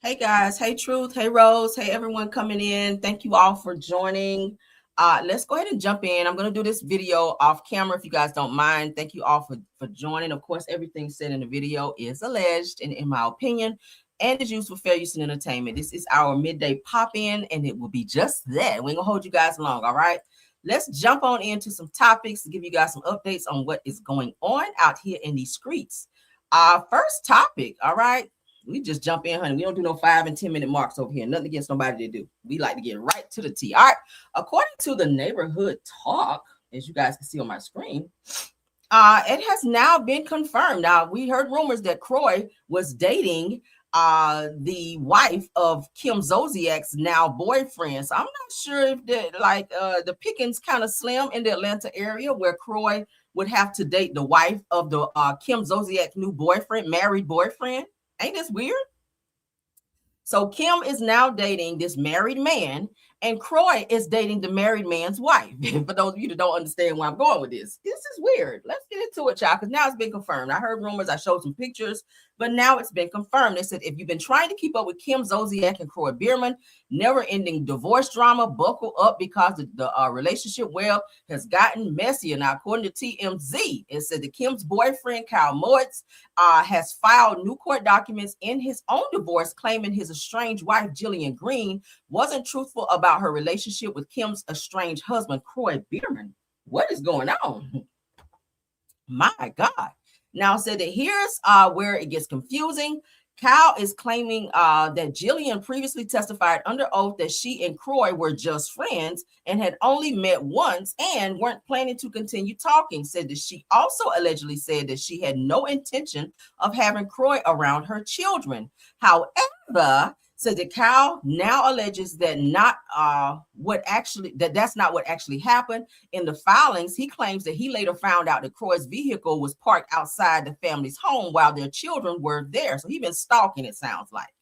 Hey guys, hey Truth, hey Rose, hey everyone coming in. Thank you all for joining. Let's go ahead and jump in. I'm going to do this video off camera if you guys don't mind. Thank you all for joining. Of course, everything said in the video is alleged and in my opinion and is used for fair use and entertainment. This is our midday pop-in and it will be just that. We ain't going to hold you guys long, all right? Let's jump on into some topics to give you guys some updates on what is going on out here in these streets. First topic, all right? We just jump in, honey. We don't do no 5 and 10 minute marks over here. Nothing against nobody to do. We like to get right to the T. All right. According to the neighborhood talk, as you guys can see on my screen, it has now been confirmed. Now, we heard rumors that Kroy was dating the wife of Kim Zolciak's now boyfriend. So I'm not sure if the pickings kind of slim in the Atlanta area where Kroy would have to date the wife of the Kim Zolciak's new boyfriend, married boyfriend. Ain't this weird? So Kim is now dating this married man, and Kroy is dating the married man's wife. For those of you that don't understand where I'm going with this is weird. Let's get into it, y'all, because now it's been confirmed. I heard rumors, I showed some pictures, but now it's been confirmed. They said, if you've been trying to keep up with Kim Zolciak and Kroy Biermann, never-ending divorce drama, buckle up because the relationship web has gotten messier. Now, according to TMZ, it said that Kim's boyfriend, Kyle Moitz, has filed new court documents in his own divorce, claiming his estranged wife, Jillian Green, wasn't truthful about her relationship with Kim's estranged husband, Kroy Biermann. What is going on? My God. Now, said that here's where it gets confusing. Kyle is claiming that Jillian previously testified under oath that she and Kroy were just friends and had only met once and weren't planning to continue talking. Said that she also allegedly said that she had no intention of having Kroy around her children. However, said that Kyle now alleges that that's not what actually happened. In the filings, he claims that he later found out that Kroy's vehicle was parked outside the family's home while their children were there. So he's been stalking, it sounds like,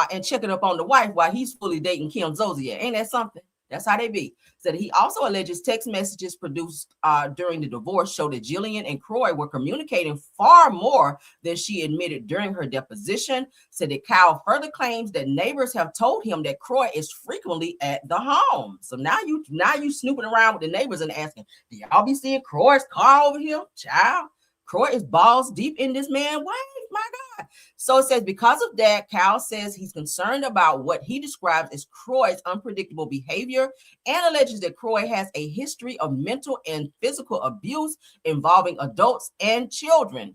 and checking up on the wife while he's fully dating Kim Zolciak. Ain't that something? That's how they be. Said he also alleges text messages produced during the divorce show that Jillian and Kroy were communicating far more than she admitted during her deposition. Said that Kyle further claims that neighbors have told him that Kroy is frequently at the home. So now you snooping around with the neighbors and asking, do y'all be seeing Kroy's car over here? Child, Kroy is balls deep in this man's wife. My God. So it says because of that, Kyle says he's concerned about what he describes as Kroy's unpredictable behavior and alleges that Kroy has a history of mental and physical abuse involving adults and children.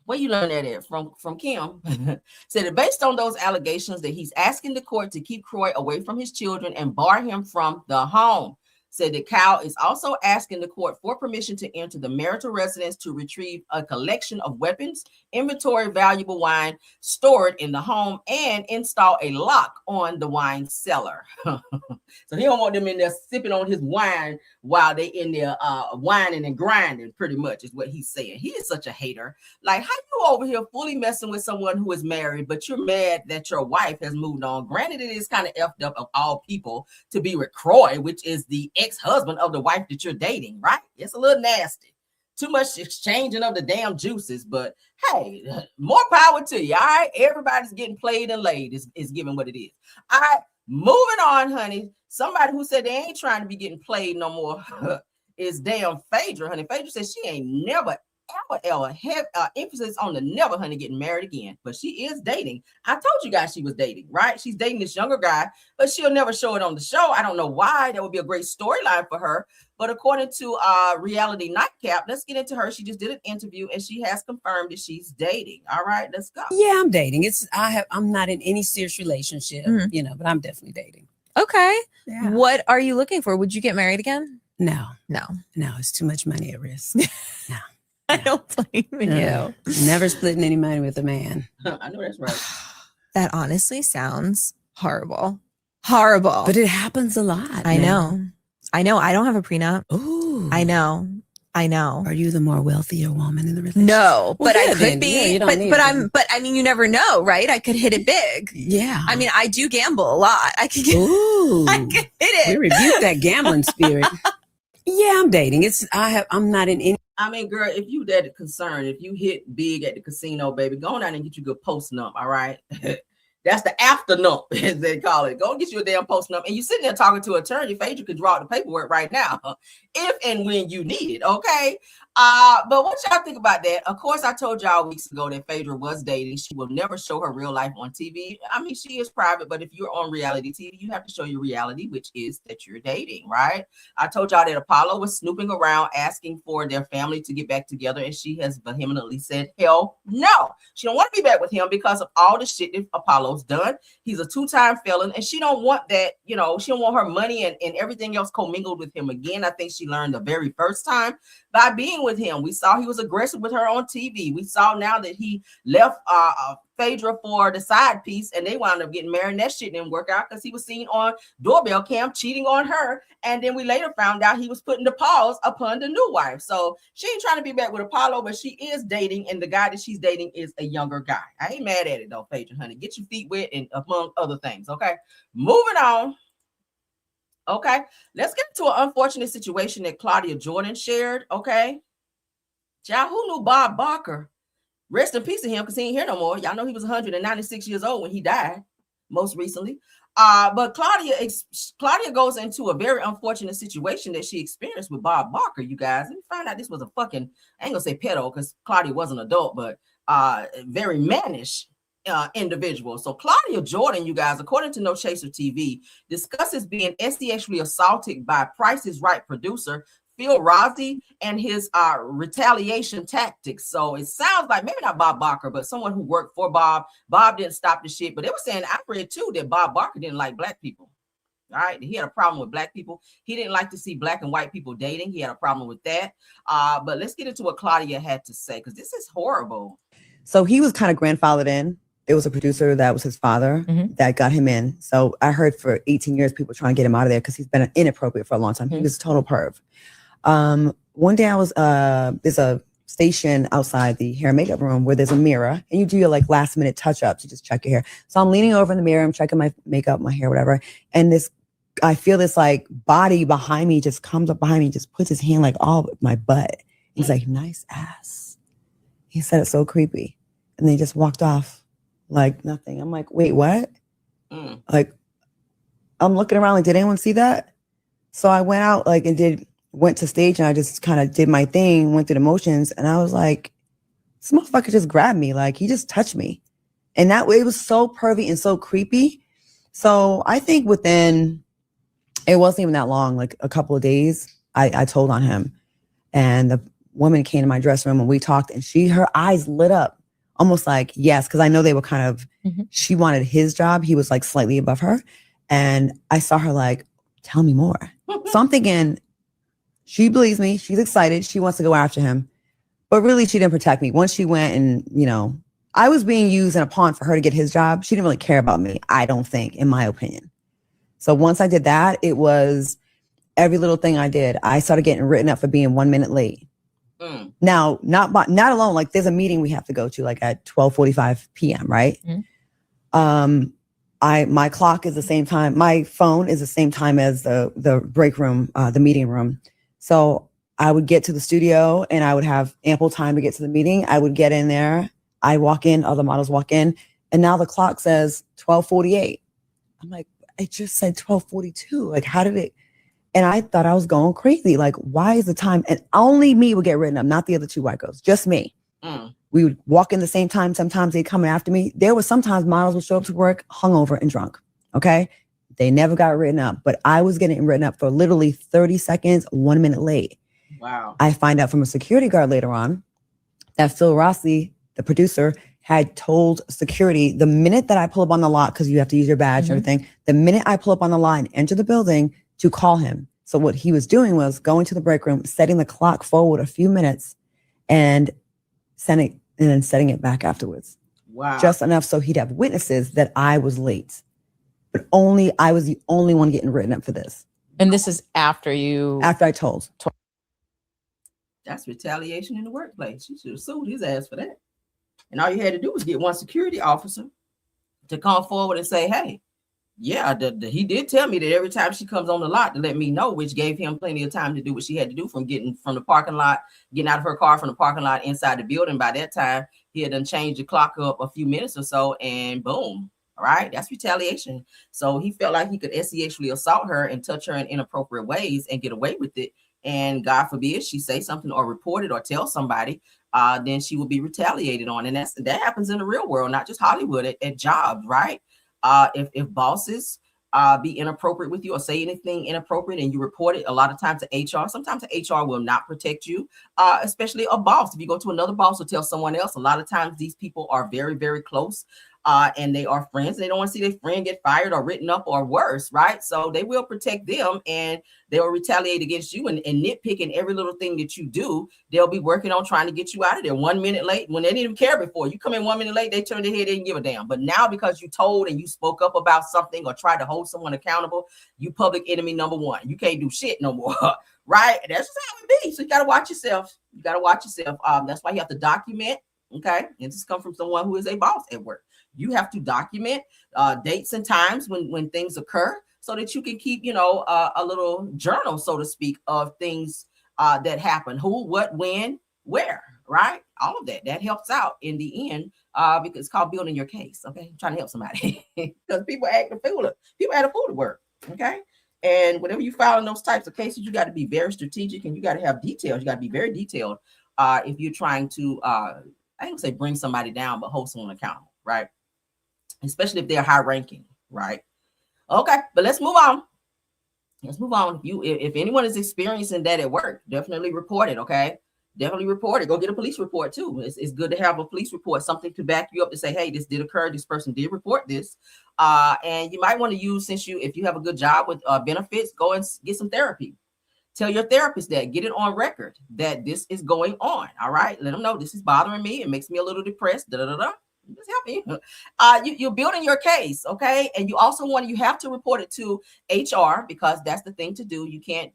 Where you learn that at? From Kim. Said that based on those allegations that he's asking the court to keep Kroy away from his children and bar him from the home. Said that Kyle is also asking the court for permission to enter the marital residence to retrieve a collection of weapons, inventory, valuable wine stored in the home, and install a lock on the wine cellar. So he don't want them in there sipping on his wine while they in there whining and grinding, pretty much is what he's saying. He is such a hater. Like, how you over here fully messing with someone who is married, but you're mad that your wife has moved on? Granted, it is kind of effed up of all people to be with Kroy, which is the ex-husband of the wife that you're dating, right? It's a little nasty. Too much exchanging of the damn juices, but hey, more power to you, all right? Everybody's getting played and laid is given what it is. All right, moving on, honey. Somebody who said they ain't trying to be getting played no more is damn Phaedra, honey. Phaedra says she ain't never, ever have emphasis on the never, honey, getting married again. But she is dating. I told you guys she was dating, right? She's dating this younger guy, but she'll never show it on the show. I don't know why. That would be a great storyline for her. But according to Reality Nightcap, let's get into her. She just did an interview and she has confirmed that she's dating. All right, let's go. Yeah, I'm dating. I'm not in any serious relationship, but I'm definitely dating. Okay. Yeah. What are you looking for? Would you get married again? No, No. It's too much money at risk. No. I don't blame you. Never splitting any money with a man. I know that's right. That honestly sounds horrible. Horrible. But it happens a lot. I know. I don't have a prenup. Ooh. I know. Are you the more wealthier woman in the relationship? No, but I could be. Yeah, but I mean, you never know, right? I could hit it big. Yeah. I mean, I do gamble a lot. I could hit it. We rebuke that gambling spirit. Yeah, I'm dating. I'm not in any. I mean, girl, if you that concerned, if you hit big at the casino, baby, go on out and get you a good post nump, all right? That's the after nump, as they call it. Go get you a damn post nump. And you sitting there talking to an attorney, Phaedra could draw the paperwork right now, if and when you need it, okay? But what y'all think about that? Of course, I told y'all weeks ago that Phaedra was dating. She will never show her real life on TV. I mean, she is private, but if you're on reality TV, you have to show your reality, which is that you're dating, right? I told y'all that Apollo was snooping around asking for their family to get back together, and she has vehemently said, hell no. She don't want to be back with him because of all the shit that Apollo's done. He's a 2-time felon, and she don't want that, you know, she don't want her money and everything else commingled with him again. I think she learned the very first time by being with him. We saw he was aggressive with her on TV. We saw now that he left Phaedra for the side piece, and they wound up getting married, and that shit didn't work out because he was seen on doorbell cam cheating on her. And then we later found out he was putting the pause upon the new wife. So she ain't trying to be back with Apollo, but she is dating, and the guy that she's dating is a younger guy. I ain't mad at it though, Phaedra, honey. Get your feet wet, and among other things. Okay, moving on. Okay, let's get into an unfortunate situation that Claudia Jordan shared. Okay, y'all, who knew Bob Barker? Rest in peace to him, because he ain't here no more. Y'all know he was 196 years old when he died, most recently. But Claudia goes into a very unfortunate situation that she experienced with Bob Barker, you guys. And we found out this was a fucking, I ain't gonna say pedo, because Claudia was an adult, but very mannish individual. So Claudia Jordan, you guys, according to No Chaser TV, discusses being sexually assaulted by Price is Right producer Phil Rossi and his retaliation tactics. So it sounds like maybe not Bob Barker, but someone who worked for Bob. Bob didn't stop the shit, but they were saying, I read too, that Bob Barker didn't like black people. All right, he had a problem with black people. He didn't like to see black and white people dating. He had a problem with that. But let's get into what Claudia had to say, because this is horrible. So he was kind of grandfathered in. There was a producer that was his father that got him in. So I heard for 18 years people trying to get him out of there because he's been inappropriate for a long time. He was a total perv. One day I was there's a station outside the hair and makeup room where there's a mirror, and you do your like last minute touch ups. You just check your hair. So I'm leaning over in the mirror, I'm checking my makeup, my hair, whatever. And I feel this like body behind me just comes up behind me, just puts his hand like all over my butt. He's like, nice ass. He said it so creepy. And then he just walked off like nothing. I'm like, wait, what? Like, I'm looking around like, did anyone see that? So I went out like and went to stage, and I just kind of did my thing, went through the motions, and I was like, this motherfucker just grabbed me. Like, he just touched me. And that way it was so pervy and so creepy. So I think it wasn't even that long, like a couple of days, I told on him. And the woman came to my dressing room and we talked, and her eyes lit up almost like, yes, because I know they were kind of, she wanted his job. He was like slightly above her. And I saw her like, tell me more. So I'm thinking, she believes me. She's excited. She wants to go after him. But really, she didn't protect me. Once she went and, I was being used in a pawn for her to get his job. She didn't really care about me, I don't think, in my opinion. So once I did that, it was every little thing I did. I started getting written up for being 1 minute late. Now, not alone. Like, there's a meeting we have to go to, like at 12:45 p.m., right? My clock is the same time. My phone is the same time as the break room, the meeting room. So I would get to the studio and I would have ample time to get to the meeting. I would get in there. I walk in, other models walk in, and now the clock says 12:48. I'm like, it just said 12:42. Like, how did it? And I thought I was going crazy. Like, why is the time? And only me would get written up, not the other two white girls, just me. We would walk in the same time. Sometimes they'd come after me. There were sometimes models would show up to work hungover and drunk. Okay. They never got written up, but I was getting written up for literally 30 seconds, 1 minute late. Wow. I find out from a security guard later on that Phil Rossi, the producer, had told security the minute that I pull up on the lot, because you have to use your badge and everything, the minute I pull up on the lot and enter the building, to call him. So what he was doing was going to the break room, setting the clock forward a few minutes and setting it back afterwards. Wow. Just enough so he'd have witnesses that I was late. But I was the only one getting written up for this. And this is after I told. That's retaliation in the workplace. You should have sued his ass for that. And all you had to do was get one security officer to come forward and say, hey, Yeah, he did tell me that every time she comes on the lot to let me know, which gave him plenty of time to do what she had to do from getting from the parking lot, getting out of her car from the parking lot inside the building. By that time, he had done changed the clock up a few minutes or so, and boom. All right, that's retaliation. So he felt like he could sexually assault her and touch her in inappropriate ways and get away with it. And God forbid she say something or report it or tell somebody, then she will be retaliated on. And that happens in the real world, not just Hollywood, at jobs, right? If bosses be inappropriate with you or say anything inappropriate and you report it a lot of times to HR, sometimes the HR will not protect you, especially a boss. If you go to another boss or tell someone else, a lot of times these people are very, very close. And they are friends. They don't want to see their friend get fired or written up or worse, right? So they will protect them and they will retaliate against you and nitpick in every little thing that you do. They'll be working on trying to get you out of there 1 minute late when they didn't even care before. You come in 1 minute late, they turn their head, they didn't give a damn. But now because you told and you spoke up about something or tried to hold someone accountable, you public enemy number one. You can't do shit no more, right? And that's just how it be. So you got to watch yourself. You got to watch yourself. That's why you have to document, okay? And this comes from someone who is a boss at work. You have to document dates and times when things occur so that you can keep, a little journal, so to speak, of things that happen, who, what, when, where, right? All of that helps out in the end because it's called building your case. Okay. I'm trying to help somebody because people act a fool. People act a fool at work. Okay. And whenever you file in those types of cases, you got to be very strategic and you got to have details. You got to be very detailed if you're trying to, I don't say bring somebody down, but hold someone accountable, right? Especially if they're high ranking, right? Okay, but let's move on. If anyone is experiencing that at work, definitely report it. Okay, definitely report it. Go get a police report too. It's good to have a police report, something to back you up to say, hey, this did occur. This person did report this. And you might want to use, if you have a good job with benefits, go and get some therapy. Tell your therapist that, get it on record that this is going on. All right, let them know this is bothering me. It makes me a little depressed. Just help you. You're building your case, okay? And you also you have to report it to HR because that's the thing to do. You can't,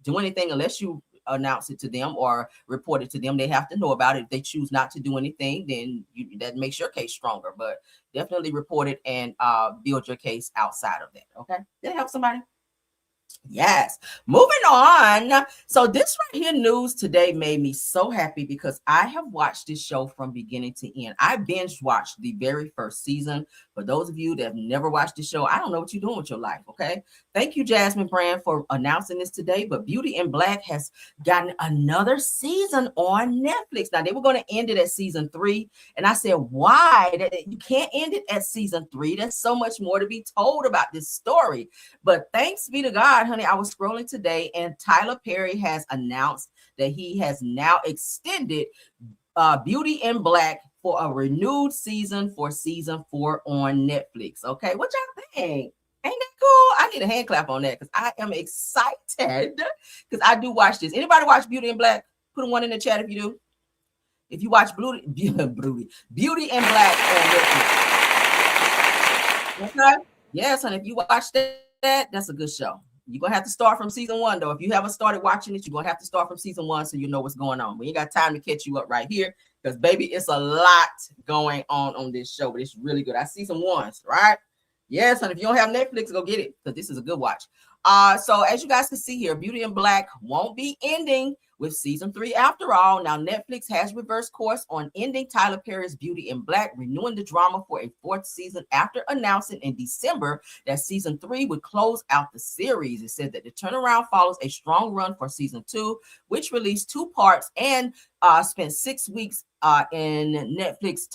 do anything unless you announce it to them or report it to them. They have to know about it. If they choose not to do anything, then that makes your case stronger. But definitely report it and build your case outside of that. Okay, did it help somebody? Yes. Moving on. So this right here news today made me so happy because I have watched this show from beginning to end. I binge watched the very first season. For those of you that have never watched the show, I don't know what you're doing with your life. Okay. Thank you, Jasmine Brand, for announcing this today. But Beauty in Black has gotten another season on Netflix. Now they were going to end it at season 3. And I said, why? You can't end it at season 3. There's so much more to be told about this story. But thanks be to God, honey, I was scrolling today and Tyler Perry has announced that he has now extended Beauty in Black for a renewed season for season 4 on Netflix. Okay, what y'all think? Ain't that cool? I need a hand clap on that because I am excited because I do watch this. Anybody watch Beauty in Black? Put a 1 in the chat if you do. If you watch Beauty in Black on Netflix. Okay? Yes, honey, if you watch that, that's a good show. You're going to have to start from season 1, though. If you haven't started watching it, you're going to have to start from season 1 so you know what's going on. We ain't got time to catch you up right here because, baby, it's a lot going on this show, but it's really good. I see some ones, right? Yes, and if you don't have Netflix, go get it because this is a good watch. So as you guys can see here, Beauty in Black won't be ending with season 3 after all. Now, Netflix has reversed course on ending Tyler Perry's Beauty in Black, renewing the drama for a 4th season after announcing in December that season 3 would close out the series. It said that the turnaround follows a strong run for season 2, which released 2 parts and spent 6 weeks in Netflix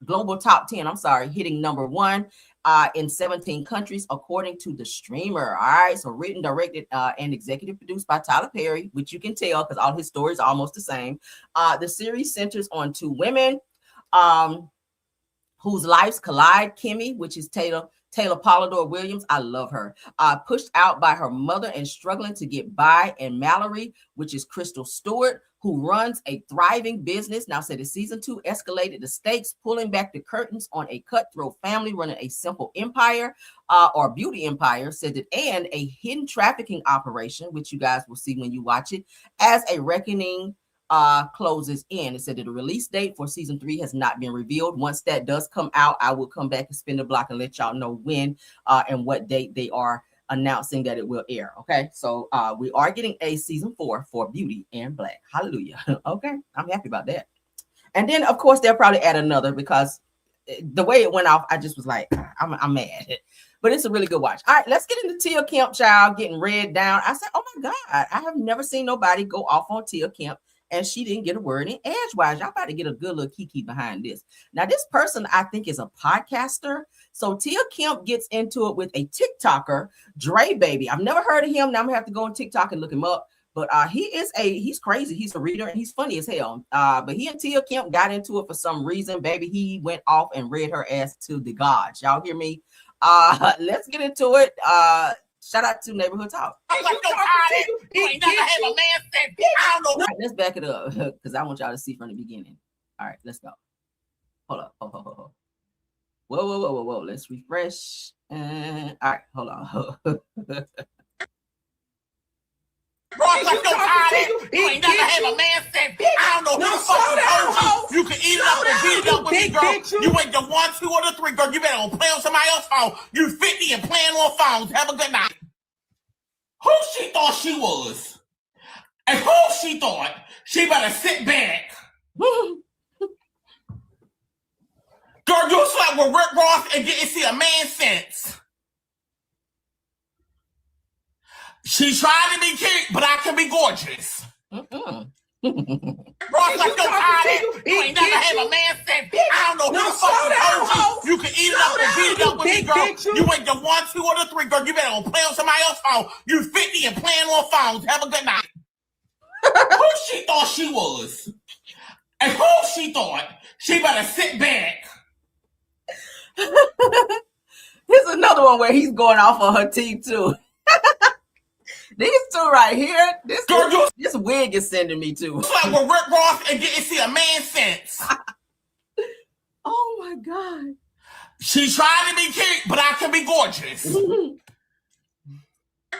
global top 10, hitting number 1 in 17 countries, according to the streamer. All right, so written, directed, and executive produced by Tyler Perry, which you can tell because all his stories are almost the same. The series centers on 2 women whose lives collide. Kimmy, which is Taylor Polidor Williams, I love her, pushed out by her mother and struggling to get by, and Mallory, which is Crystal Stewart, who runs a thriving business. Now, said the season 2 escalated the stakes, pulling back the curtains on a cutthroat family running a simple empire or beauty empire, said that, and a hidden trafficking operation, which you guys will see when you watch it, as a reckoning closes in. It said that the release date for season 3 has not been revealed. Once that does come out, I will come back and spin the block and let y'all know when and what date they are announcing that it will air. Okay, so we are getting a season 4 for Beauty and Black. Hallelujah. Okay, I'm happy about that. And then of course they'll probably add another because the way it went off, I just was like, I'm mad. But it's a really good watch. All right, let's get into Tia Kemp, child, getting read down. I said, oh my God, I have never seen nobody go off on Tia Kemp and she didn't get a word in edgewise. Y'all about to get a good little kiki behind this. Now, this person I think is a podcaster. So Tia Kemp gets into it with a TikToker, Dre Baby. I've never heard of him. Now I'm gonna have to go on TikTok and look him up. But he's crazy. He's a reader and he's funny as hell. But he and Tia Kemp got into it for some reason. Baby, he went off and read her ass to the gods. Y'all hear me? Let's get into it. Shout out to Neighborhood Talk. Let's back it up because I want y'all to see from the beginning. All right, let's go. Hold up. Whoa. Let's refresh. All right, hold on. Bro, like your eye, you ain't never had a man say, I don't know who the fuck you can eat it up and beat it up with me, girl. You ain't the 1, 2, or the 3, girl. You better play on somebody else's phone. You 50 and playing on phones. Have a good night. Who she thought she was? And who she thought she better sit back? Girl, you slept with Rick Ross and didn't see a man since. She tried to be cute, but I can be gorgeous. Ross, like your eye, you ain't never had a man say, I don't know who the fuck you can eat it up and beat it up with me, girl. You ain't the 1, 2, or the 3, girl. You better play on somebody else's phone. You 50 and playing on phones. Have a good night. Who she thought she was? And who she thought she better sit back? Here's another one where he's going off on her teeth too. These two right here, this wig is sending me to. It's like with Rick Ross and didn't see a man since. Oh my God. She tried to be cute, but I can be gorgeous.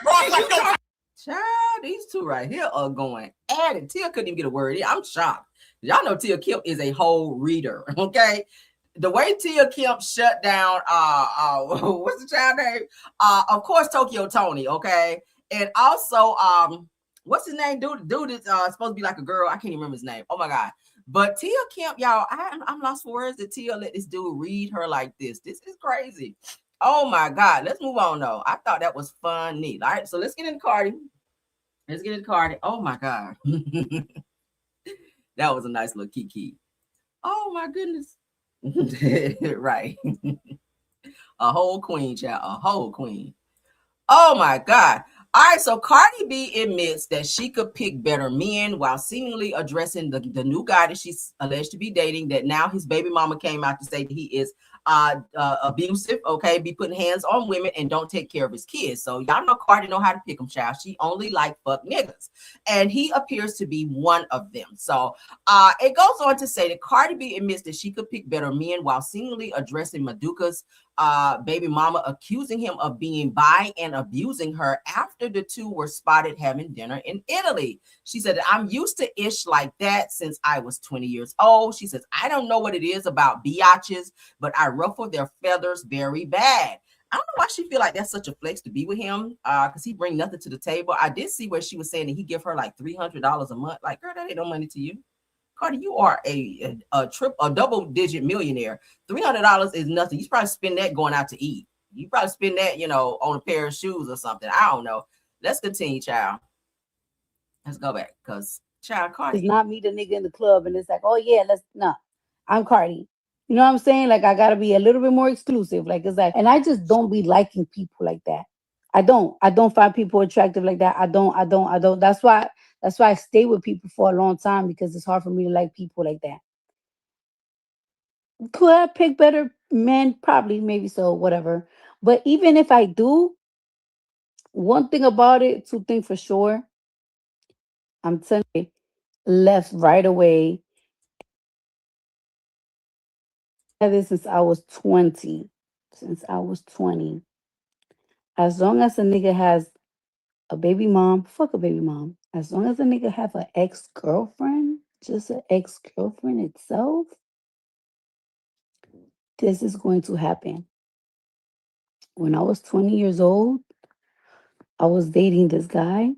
Ross, like your child, these two right here are going at it. Tia couldn't even get a word in. I'm shocked. Y'all know Tia Kemp is a whole reader, okay? The way Tia Kemp shut down, what's the child name? Of course, Tokyo Tony, okay? And also, what's his name? Dude is supposed to be like a girl. I can't even remember his name. Oh my God. But Tia Kemp, y'all, I'm lost for words that Tia let this dude read her like this. This is crazy. Oh my God. Let's move on though. I thought that was funny. All right, so let's get into Cardi. Oh my God. That was a nice little kiki. Oh my goodness. Right. A whole queen, child. A whole queen. Oh my God. All right, so Cardi B admits that she could pick better men while seemingly addressing the new guy that she's alleged to be dating, that now his baby mama came out to say that he is abusive, okay, be putting hands on women and don't take care of his kids. So y'all know Cardi know how to pick them, child. She only like fuck niggas. And he appears to be one of them. So it goes on to say that Cardi B admits that she could pick better men while seemingly addressing Maduka's baby mama, accusing him of being bi and abusing her after the two were spotted having dinner in Italy. She said, I'm used to ish like that since I was 20 years old. She says, I don't know what it is about biatches, but I ruffle their feathers very bad. I don't know why she feel like that's such a flex to be with him, because he bring nothing to the table. I did see where she was saying that he give her like $300 a month. Like, girl, that ain't no money to you. Cardi, you are a double-digit millionaire. $300 is nothing. You probably spend that going out to eat. You probably spend that, on a pair of shoes or something. I don't know. Let's continue, child. Let's go back, because child, Cardi. It's not me, the nigga in the club, and it's like, oh yeah, I'm Cardi. You know what I'm saying? Like, I gotta be a little bit more exclusive. Like, it's like, and I just don't be liking people like that. I don't find people attractive like that. I don't. That's why I stay with people for a long time, because it's hard for me to like people like that. Could I pick better men? Probably, maybe so, whatever. But even if I do, one thing about it, two things for sure, I'm telling you, left right away. I've had this since I was 20. As long as a nigga has a baby mom, fuck a baby mom. As long as a nigga have an ex-girlfriend, just an ex-girlfriend itself, this is going to happen. When I was 20 years old, I was dating this guy.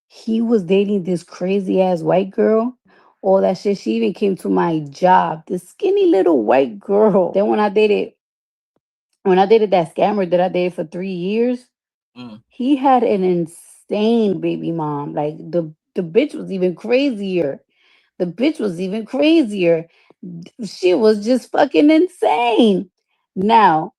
He was dating this crazy ass white girl. All that shit. She even came to my job. This skinny little white girl. Then when I dated that scammer that I dated for 3 years, he had an insane baby mom. Like the bitch was even crazier. The bitch was even crazier. She was just fucking insane. Now,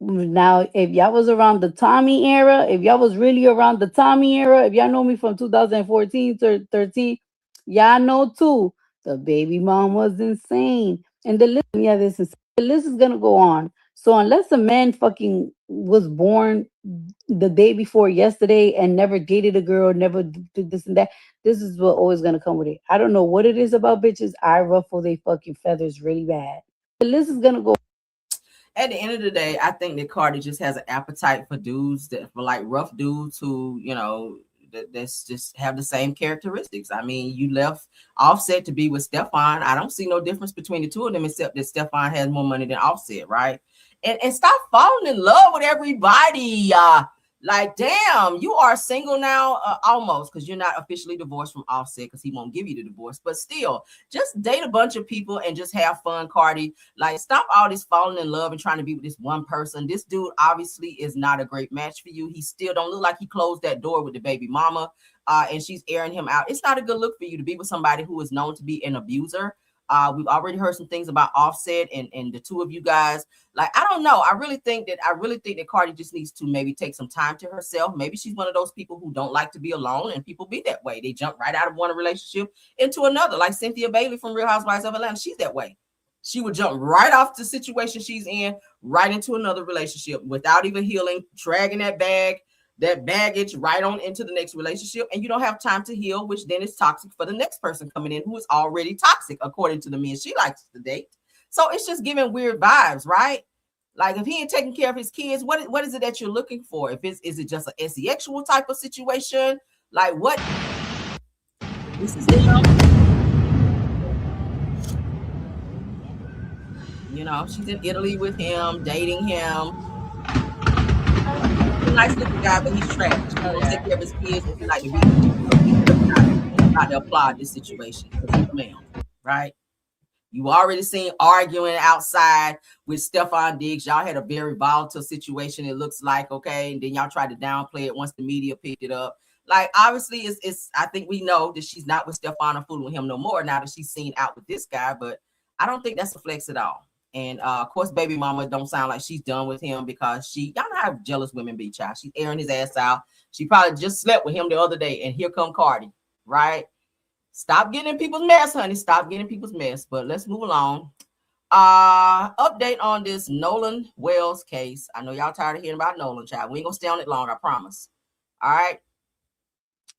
if y'all was around the Tommy era, if y'all was really around the Tommy era, if y'all know me from 2014 to 13, y'all know too. The baby mom was insane. And the list is gonna go on. So unless a man fucking was born the day before yesterday and never dated a girl, never did this and that, this is what always gonna come with it. I don't know what it is about bitches. I ruffle they fucking feathers really bad. The list is gonna go. At the end of the day, I think that Cardi just has an appetite for dudes for like rough dudes who, that's just have the same characteristics. I mean, you left Offset to be with Stefan. I don't see no difference between the two of them except that Stefan has more money than Offset, right? And stop falling in love with everybody. Like, damn, you are single now, almost, because you're not officially divorced from Offset because he won't give you the divorce. But still, just date a bunch of people and just have fun, Cardi. Like, stop all this falling in love and trying to be with this one person. This dude obviously is not a great match for you. He still don't look like he closed that door with the baby mama, and she's airing him out. It's not a good look for you to be with somebody who is known to be an abuser. We've already heard some things about Offset and the two of you guys. Like, I don't know. I really think that Cardi just needs to maybe take some time to herself. Maybe she's one of those people who don't like to be alone, and people be that way. They jump right out of one relationship into another, like Cynthia Bailey from Real Housewives of Atlanta. She's that way. She would jump right off the situation she's in, right into another relationship without even healing, dragging that baggage right on into the next relationship, and you don't have time to heal, which then is toxic for the next person coming in who is already toxic according to the men she likes to date. So it's just giving weird vibes, right? Like, if he ain't taking care of his kids, what is it that you're looking for? Is it just an asexual type of situation? Like, what? This is it. She's in Italy with him, dating him. Nice looking guy, but he's trash. He don't take care of his kids. If you like to be, not to applaud this situation because he's a man, right? You already seen arguing outside with Stefan Diggs. Y'all had a very volatile situation. It looks like, okay, and then y'all tried to downplay it once the media picked it up. Like, obviously, it's. I think we know that she's not with Stefan or fooling with him no more now that she's seen out with this guy. But I don't think that's a flex at all. And of course, baby mama don't sound like she's done with him because y'all know how jealous women be, child. She's airing his ass out. She probably just slept with him the other day, and here come Cardi, right? Stop getting in people's mess, honey. Stop getting in people's mess. But let's move along. Update on this Nolan Wells case. I know y'all tired of hearing about Nolan, child. We ain't gonna stay on it long, I promise. All right.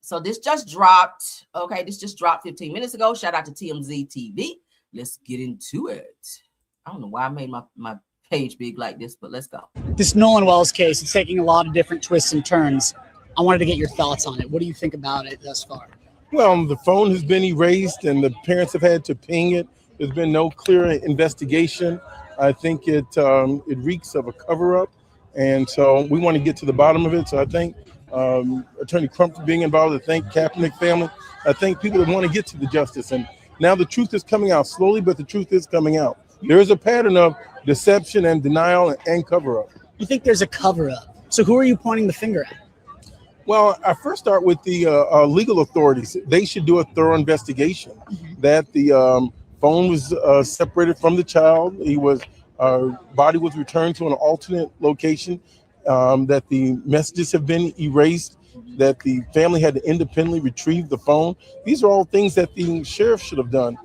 So this just dropped. Okay, this just dropped 15 minutes ago. Shout out to TMZ TV. Let's get into it. I don't know why I made my page big like this, but let's go. This Nolan Wells case is taking a lot of different twists and turns. I wanted to get your thoughts on it. What do you think about it thus far? Well, the phone has been erased and the parents have had to ping it. There's been no clear investigation. I think it reeks of a cover-up. And so we want to get to the bottom of it. So I think Attorney Crump being involved, I thank Kaepernick family. I think people that want to get to the justice. And now the truth is coming out slowly, but the truth is coming out. There is a pattern of deception and denial and cover-up. You think there's a cover-up? So who are you pointing the finger at? Well, I first start with the legal authorities. They should do a thorough investigation. That the phone was separated from the child. Body was returned to an alternate location. That the messages have been erased. That the family had to independently retrieve the phone. These are all things that the sheriff should have done.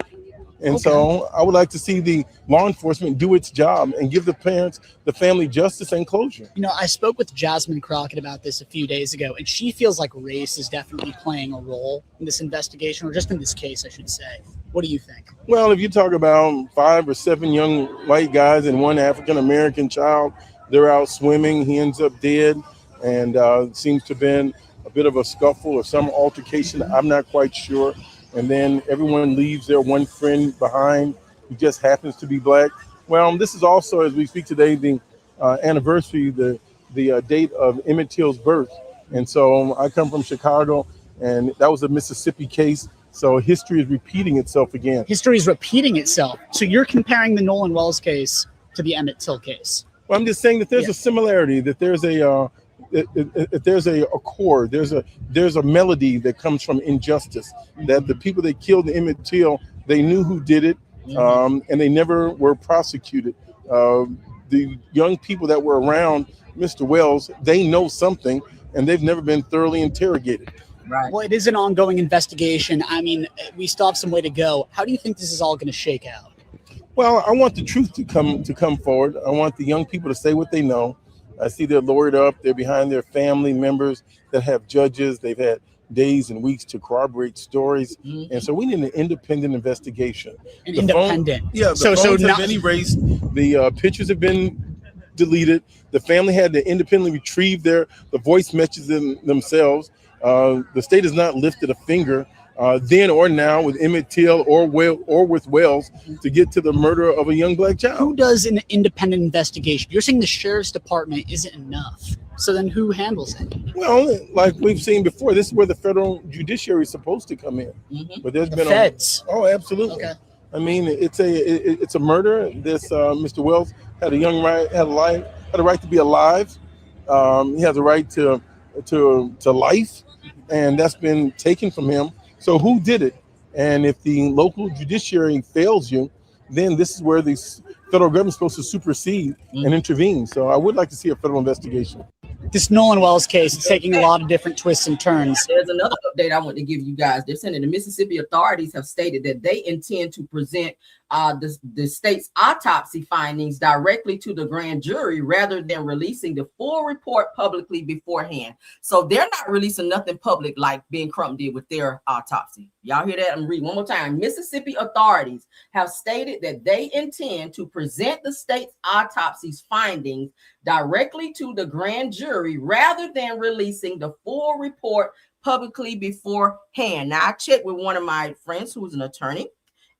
And so I would like to see the law enforcement do its job and give the parents, the family, justice and closure. You know, I spoke with Jasmine Crockett about this a few days ago, and she feels like race is definitely playing a role in this investigation, or just in this case, I should say. What do you think? Well, if you talk about 5 or 7 young white guys and one African-American child, they're out swimming. He ends up dead, and it seems to have been a bit of a scuffle or some altercation. I'm not quite sure. and then everyone leaves their one friend behind who just happens to be black. Well, this is also, as we speak today, the anniversary, the date of Emmett Till's birth. And so I come from Chicago, and that was a Mississippi case. So history is repeating itself again. History is repeating itself. So you're comparing the Nolan Wells case to the Emmett Till case. Well, I'm just saying that there's a similarity, that there's a chord, there's a melody that comes from injustice, that the people that killed Emmett Till, they knew who did it, and they never were prosecuted. The young people that were around Mr. Wells, they know something, and they've never been thoroughly interrogated. Right. Well, it is an ongoing investigation. I mean, we still have some way to go. How do you think this is all going to shake out? Well, I want the truth to come forward. I want the young people to say what they know. I see they're lawyered up. They're behind their family members that have judges. They've had days and weeks to corroborate stories. And so we need an independent investigation. The phones have been erased. The pictures have been deleted. The family had to independently retrieve the voice messages themselves. The state has not lifted a finger then or now with Emmett Till or with Wells to get to the murder of a young black child. Who does an independent investigation? You're saying the sheriff's department isn't enough. So then who handles it? Well, like we've seen before, this is where the federal judiciary is supposed to come in. But there's been feds. Oh, absolutely. Okay. I mean, it's a murder. This Mr. Wells had a right to be alive. He has a right to life, and that's been taken from him. So who did it? And if the local judiciary fails you, then this is where the federal government is supposed to supersede and intervene. So I would like to see a federal investigation. This Nolan Wells case is taking a lot of different twists and turns. There's another update I want to give you guys. They're saying that the Mississippi authorities have stated that they intend to present the state's autopsy findings directly to the grand jury rather than releasing the full report publicly beforehand. So they're not releasing nothing public like Ben Crump did with their autopsy. Y'all hear that? I'm reading one more time. Mississippi authorities have stated that they intend to present the state's autopsy's findings directly to the grand jury rather than releasing the full report publicly beforehand. Now, I checked with one of my friends who's an attorney,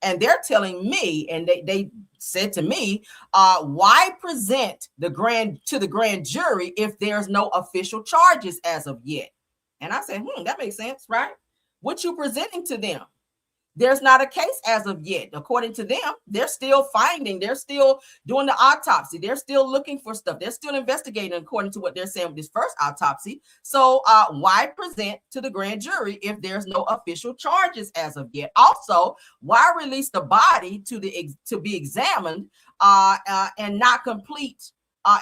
and they're telling me, and they said to me, why present the grand jury if there's no official charges as of yet? And I said, that makes sense, right? What you presenting to them? There's not a case as of yet. According to them, they're still finding, they're still doing the autopsy. They're still looking for stuff. They're still investigating according to what they're saying with this first autopsy. So why present to the grand jury if there's no official charges as of yet? Also, why release the body to be examined and not complete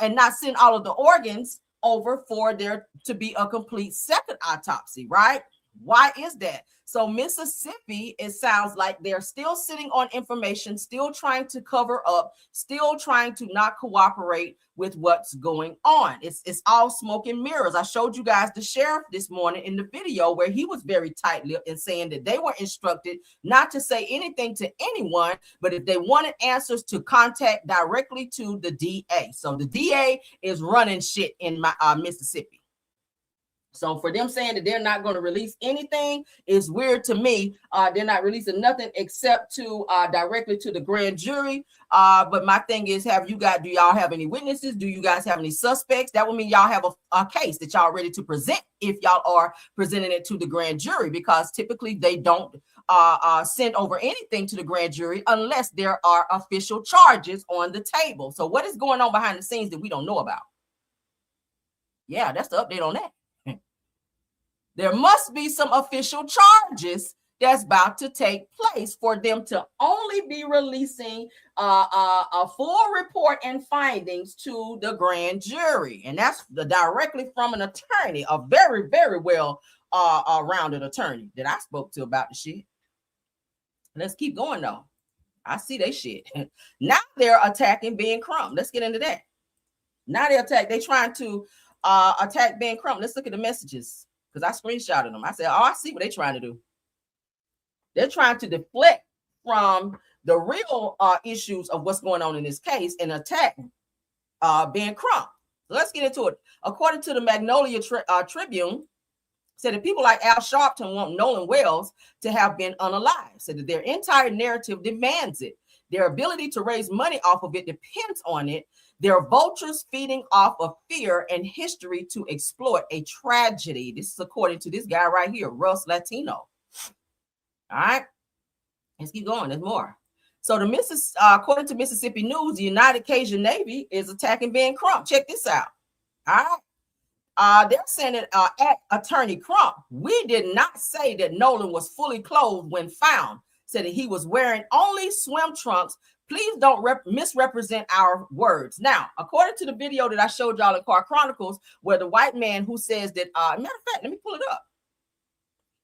and not send all of the organs over for there to be a complete second autopsy, right? Why is that? So Mississippi, it sounds like they're still sitting on information, still trying to cover up, still trying to not cooperate with what's going on. It's all smoke and mirrors. I showed you guys the sheriff this morning in the video where he was very tight-lipped and saying that they were instructed not to say anything to anyone, but if they wanted answers to contact directly to the DA. So the DA is running shit in Mississippi. So for them saying that they're not going to release anything is weird to me. They're not releasing nothing except to directly to the grand jury. But my thing is, do y'all have any witnesses? Do you guys have any suspects? That would mean y'all have a case that y'all ready to present if y'all are presenting it to the grand jury, because typically they don't send over anything to the grand jury unless there are official charges on the table. So what is going on behind the scenes that we don't know about? Yeah, that's the update on that. There must be some official charges that's about to take place for them to only be releasing a full report and findings to the grand jury. And that's directly from an attorney, a very, very well rounded attorney that I spoke to about the shit. Let's keep going though. I see they shit. Now they're attacking Ben Crump. Let's get into that. Now they're trying to attack Ben Crump. Let's look at the messages. Because I screenshotted them. I said, I see what they're trying to do. They're trying to deflect from the real issues of what's going on in this case and attack Ben Crump. So let's get into it. According to the Magnolia Tribune, Said that people like Al Sharpton want Nolan Wells to have been unalived. Said that their entire narrative demands it. Their ability to raise money off of it depends on it. They're vultures feeding off of fear and history to exploit a tragedy. This is according to this guy right here, Russ Latino. All right, let's keep going. There's more. So according to Mississippi News, the United Cajun Navy is attacking Ben Crump. Check this out. All right. They're saying that at Attorney Crump, we did not say that Nolan was fully clothed when found. Said that he was wearing only swim trunks. Please don't misrepresent our words. Now, according to the video that I showed y'all in Car Chronicles, where the white man who says that, matter of fact, let me pull it up.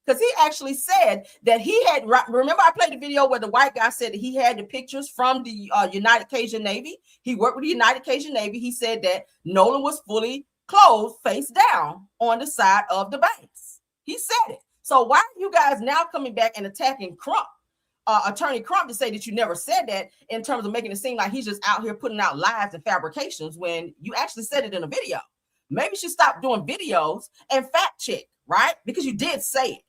Because he actually said that he had, remember I played the video where the white guy said that he had the pictures from the United Cajun Navy. He worked with the United Cajun Navy. He said that Nolan was fully clothed face down on the side of the banks. He said it. So why are you guys now coming back and attacking Crump, Attorney Crump, to say that you never said that, in terms of making it seem like he's just out here putting out lies and fabrications when you actually said it in a video? Maybe you should stop doing videos and fact check, right? Because you did say it.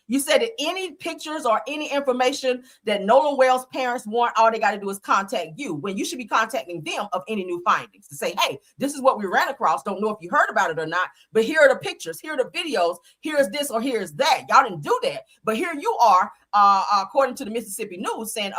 You said that any pictures or any information that Nolan Wells' parents want, all they got to do is contact you, when you should be contacting them of any new findings to say, hey, this is what we ran across. Don't know if you heard about it or not, but here are the pictures, here are the videos, here's this or here's that. Y'all didn't do that. But here you are, according to the Mississippi News, saying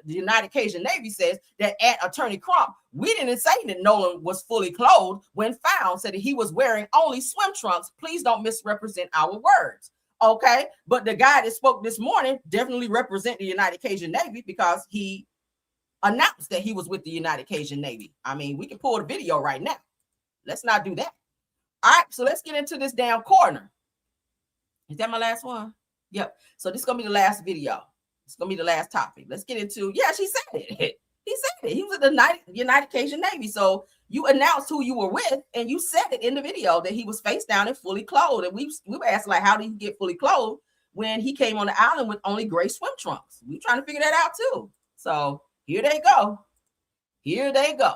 the United Cajun Navy says that at Attorney Crump, we didn't say that Nolan was fully clothed when found, said that he was wearing only swim trunks. Please don't misrepresent our words. Okay, but the guy that spoke this morning definitely represent the United Cajun Navy because he announced that he was with the United Cajun Navy. I mean, we can pull the video right now. Let's not do that. All right, so let's get into this damn corner. Is that my last one? Yep. So this is gonna be the last video. It's gonna be the last topic. Let's get into, yeah, she said it. He said it. He was at the United Cajun Navy. So you announced who you were with, and you said it in the video that he was face down and fully clothed. And we were asked, like, how did he get fully clothed when he came on the island with only gray swim trunks? We trying to figure that out too. So here they go. Here they go.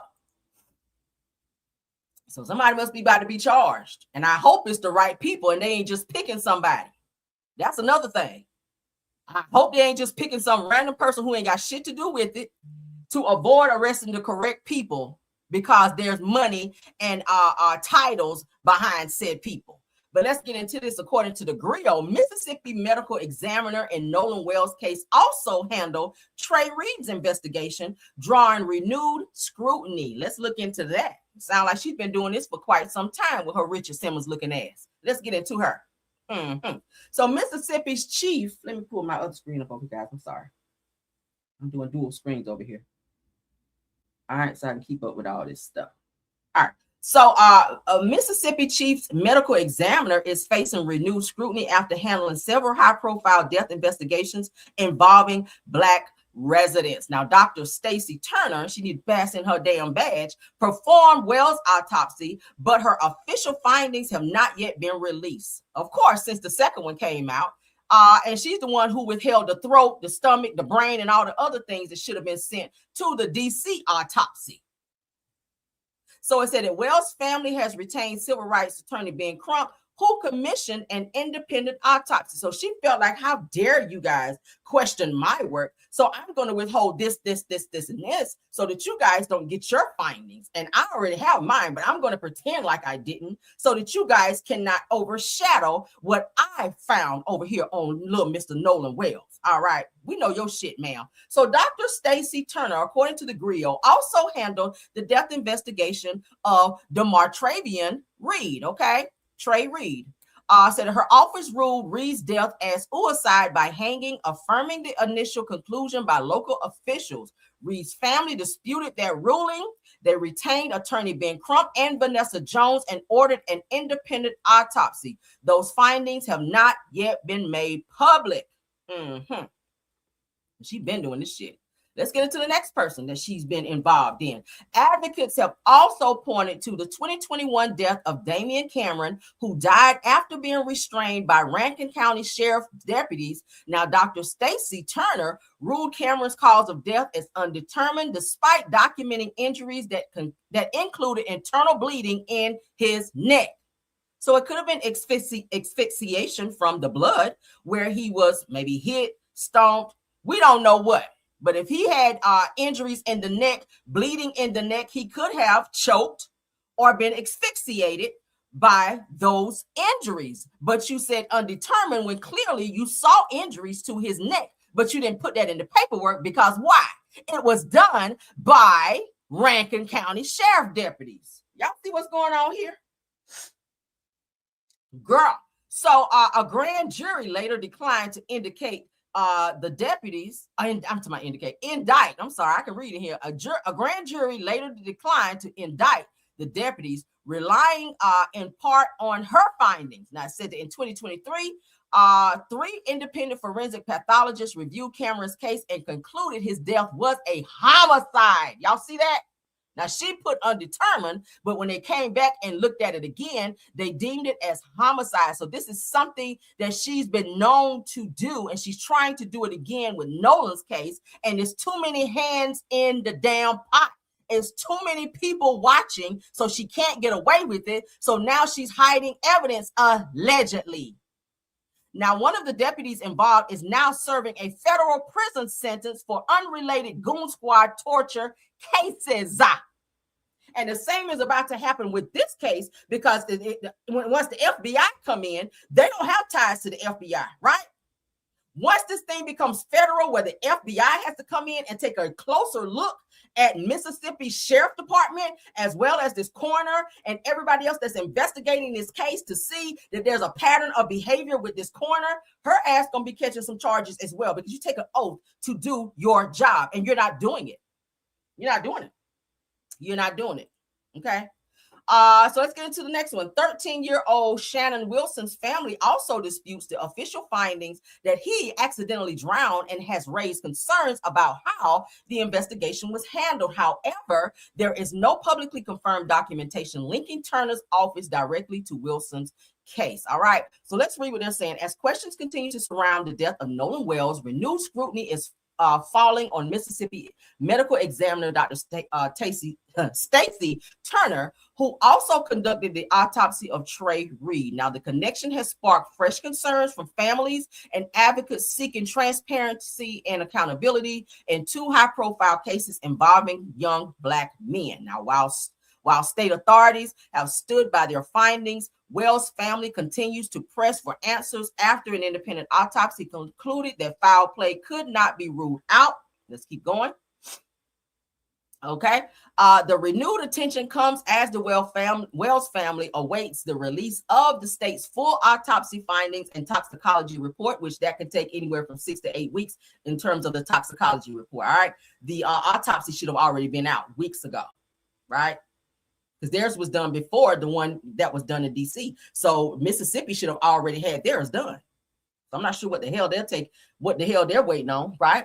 So somebody must be about to be charged. And I hope it's the right people and they ain't just picking somebody. That's another thing. I hope they ain't just picking some random person who ain't got shit to do with it to avoid arresting the correct people because there's money and titles behind said people. But let's get into this. According to the Griot, Mississippi medical examiner in Nolan Wells' case also handled Trey Reed's investigation, drawing renewed scrutiny. Let's look into that. Sound like she's been doing this for quite some time with her Richard Simmons looking ass. Let's get into her. So Mississippi's chief, let me pull my other screen up over here, guys. I'm sorry. I'm doing dual screens over here. All right, so I can keep up with all this stuff. All right. So a Mississippi chief's medical examiner is facing renewed scrutiny after handling several high-profile death investigations involving Black residents. Now, Dr. Stacy Turner, she need to pass in her damn badge, performed Wells' autopsy, but her official findings have not yet been released. Of course, since the second one came out, and she's the one who withheld the throat, the stomach, the brain, and all the other things that should have been sent to the DC autopsy. So it said that Wells' family has retained civil rights attorney Ben Crump, who commissioned an independent autopsy. So she felt like, how dare you guys question my work? So I'm going to withhold this, and this, so that you guys don't get your findings. And I already have mine, but I'm going to pretend like I didn't, so that you guys cannot overshadow what I found over here on little Mr. Nolan Wells. All right, we know your shit, ma'am. So Dr. Stacy Turner, according to the Griot, also handled the death investigation of DeMartravian Reed, okay? Trey Reed, said her office ruled Reed's death as suicide by hanging, affirming the initial conclusion by local officials. Reed's family disputed that ruling. They retained attorney Ben Crump and Vanessa Jones and ordered an independent autopsy. Those findings have not yet been made public. She's been doing this shit. Let's get into the next person that she's been involved in. Advocates have also pointed to the 2021 death of Damian Cameron, who died after being restrained by Rankin County Sheriff deputies. Now, Dr. Stacy Turner ruled Cameron's cause of death as undetermined, despite documenting injuries that included internal bleeding in his neck. So it could have been asphyxiation from the blood where he was maybe hit, stomped. We don't know what. But if he had injuries in the neck, bleeding in the neck, he could have choked or been asphyxiated by those injuries. But you said undetermined when clearly you saw injuries to his neck, but you didn't put that in the paperwork because why? It was done by Rankin County Sheriff deputies. Y'all see what's going on here? Girl. So a grand jury later declined to indicate the deputies, indict. I'm sorry, I can read it here. A grand jury later declined to indict the deputies, relying in part on her findings. Now, it said that in 2023, 3 independent forensic pathologists reviewed Cameron's case and concluded his death was a homicide. Y'all see that? Now, she put undetermined, but when they came back and looked at it again, they deemed it as homicide. So this is something that she's been known to do, and she's trying to do it again with Nolan's case, and there's too many hands in the damn pot. It's too many people watching, so she can't get away with it. So now she's hiding evidence, allegedly. Now, one of the deputies involved is now serving a federal prison sentence for unrelated goon squad torture cases. And the same is about to happen with this case because once the FBI come in, they don't have ties to the FBI, right? Once this thing becomes federal, where the FBI has to come in and take a closer look at Mississippi Sheriff Department, as well as this coroner and everybody else that's investigating this case to see that there's a pattern of behavior with this coroner, her ass gonna be catching some charges as well because you take an oath to do your job and you're not doing it. You're not doing it. You're not doing it. Okay. So let's get into the next one. 13-year-old Shannon Wilson's family also disputes the official findings that he accidentally drowned and has raised concerns about how the investigation was handled. However, there is no publicly confirmed documentation linking Turner's office directly to Wilson's case. All right. So let's read what they're saying. As questions continue to surround the death of Nolan Wells, renewed scrutiny is falling on Mississippi medical examiner Dr. Stacey Turner, who also conducted the autopsy of Trey Reed. Now, the connection has sparked fresh concerns from families and advocates seeking transparency and accountability in 2 high-profile cases involving young Black men. Now, while state authorities have stood by their findings, Wells' family continues to press for answers after an independent autopsy concluded that foul play could not be ruled out. Let's keep going. Okay. The renewed attention comes as the Wells family awaits the release of the state's full autopsy findings and toxicology report, which that could take anywhere from 6 to 8 weeks in terms of the toxicology report. All right. The autopsy should have already been out weeks ago. Right. Because theirs was done before the one that was done in DC. So Mississippi should have already had theirs done. So I'm not sure what the hell they're waiting on, right?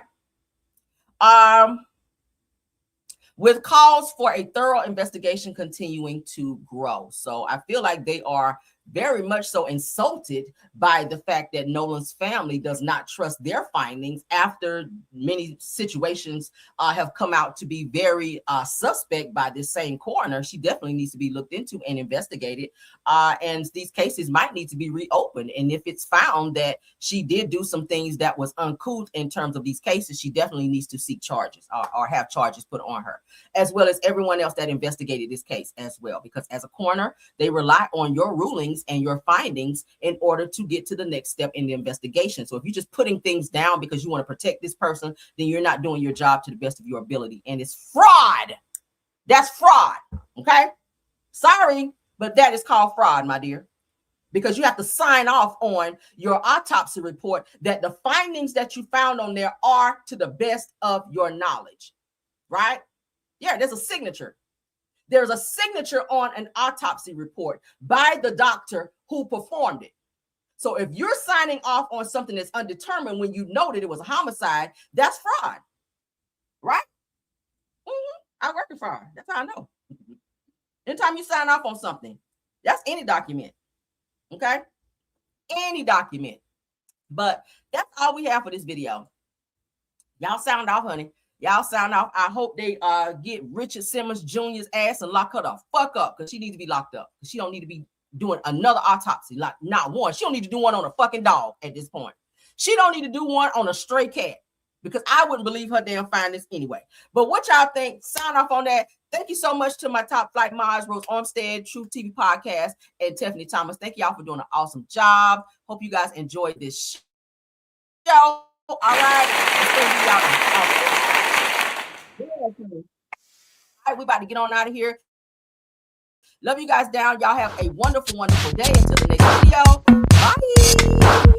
With calls for a thorough investigation continuing to grow. So I feel like they are very much so insulted by the fact that Nolan's family does not trust their findings after many situations have come out to be very suspect by this same coroner. She definitely needs to be looked into and investigated. And these cases might need to be reopened. And if it's found that she did do some things that was uncouth in terms of these cases, she definitely needs to seek charges or have charges put on her, as well as everyone else that investigated this case as well. Because as a coroner, they rely on your rulings and your findings in order to get to the next step in the investigation. So if you're just putting things down because you want to protect this person, then you're not doing your job to the best of your ability. And it's fraud. That's fraud. Okay. Sorry, but that is called fraud, my dear, because you have to sign off on your autopsy report that the findings that you found on there are to the best of your knowledge. Right? Yeah, there's a signature. There's a signature on an autopsy report by the doctor who performed it. So if you're signing off on something that's undetermined when you know that it was a homicide, that's fraud, right? I work in fraud. That's how I know. Anytime you sign off on something, that's any document, okay? Any document. But that's all we have for this video. Y'all sound off, honey. Y'all sound off. I hope they get Richard Simmons Jr.'s ass and lock her the fuck up, because she needs to be locked up. She don't need to be doing another autopsy. Like, not one. She don't need to do one on a fucking dog at this point. She don't need to do one on a stray cat, because I wouldn't believe her damn findings anyway. But what y'all think? Sign off on that. Thank you so much to my top flight Mars, Rose Armstead, True TV Podcast, and Tiffany Thomas. Thank y'all for doing an awesome job. Hope you guys enjoyed this show. All right. All right, we about to get on out of here. Love you guys down. Y'all have a wonderful, wonderful day. Until the next video. Bye.